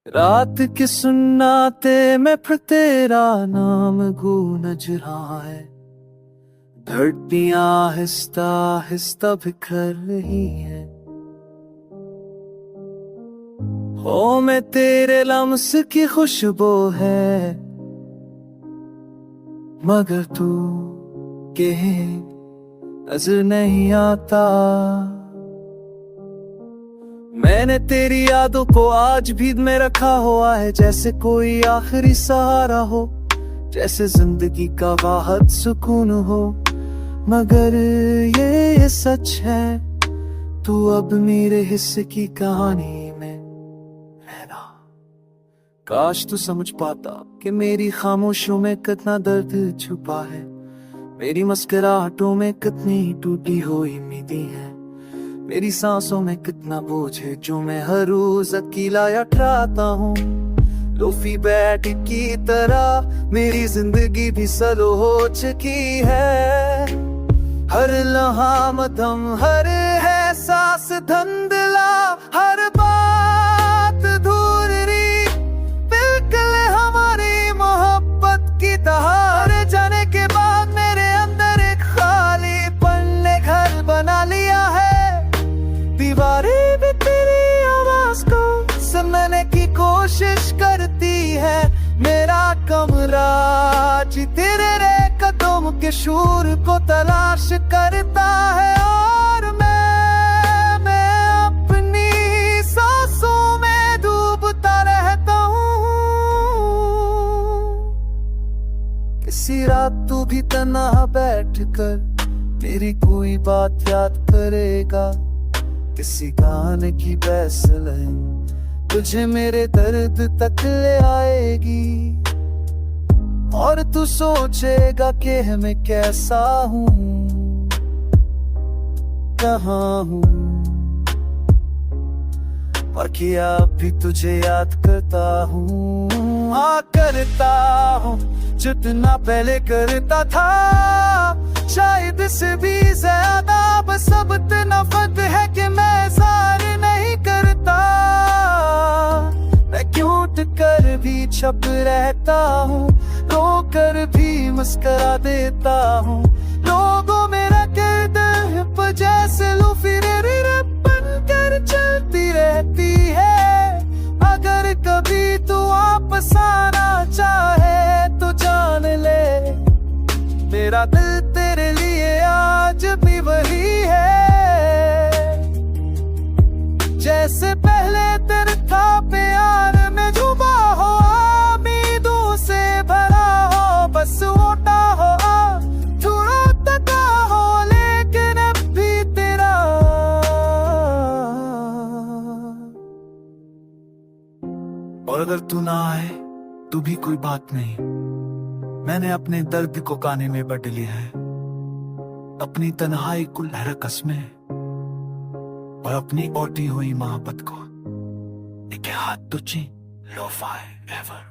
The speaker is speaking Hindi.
रात के सुन्नाते में फिर तेरा नाम गूंज रहा है। धरतियां आहिस्ता आहिस्ता बिखर रही है। हो में तेरे लम्स की खुशबू है, मगर तू कहे नजर नहीं आता। मैंने तेरी यादों को आज भी में रखा हुआ है, जैसे कोई आखिरी सहारा हो, जैसे जिंदगी का वाहद सुकून हो। मगर ये सच है, तू अब मेरे हिस्से की कहानी में रहना। काश तू समझ पाता कि मेरी खामोशियों में कितना दर्द छुपा है, मेरी मुस्कुराहटों में कितनी टूटी हुई उम्मीदें हैं, मेरी सांसों में कितना बोझ है जो मैं हर रोज अकेला उठाता हूँ। लोफी बैट की तरह मेरी जिंदगी भी स्लो हो चुकी है। हर लम्हा मदम, हर एहसास धुंधला, हर बात अधूरी, बिल्कुल हमारी मोहब्बत की तरह। जाने के बाद मेरे अंदर एक खालीपन ने घर बना लिया है। दीवारें भी तेरी आवाज को सुनने की कोशिश करती है। मेरा कमरा आज तेरे कदम के शोर को तलाश करता है, और मैं अपनी सांसों में डूबता रहता हूँ। किसी रात तू भी तन्हा बैठकर मेरी कोई बात याद करेगा, किसी गाने की बहसलें तुझे मेरे दर्द तक ले आएगी, और तू सोचेगा कि मैं कैसा हूँ, कहाँ हूँ। और क्या भी तुझे याद करता हूँ, हाँ करता हूँ, जितना पहले करता था। शायद इससे भी ज्यादा बस अब इतना फर्क है कि मैं ज़ाहिर नहीं करता। मैं क्यूट कर भी छप रहता हूँ, रो कर भी मुस्कुरा देता हूँ। लोगों मेरा किरदार पर जैसे लो फिर बन कर चलती रहती है। अगर कभी तू वापस आना चाहे तो जान ले, मेरा दिल तेरे लिए आज भी वही है, जैसे पहले तेरे था प्यार में डूबा हो, उम्मीदों से भरा हो, बस वोटा हो, थोड़ा तका हो, लेकिन अब भी तेरा। और अगर तू ना आए तो भी कोई बात नहीं, मैंने अपने दर्द को गाने में बदल लिया है। अपनी तन्हाई को लहरा कसमें, और अपनी ओटी हुई मोहब्बत को एक हाथ तुझे लो-फाई एवर।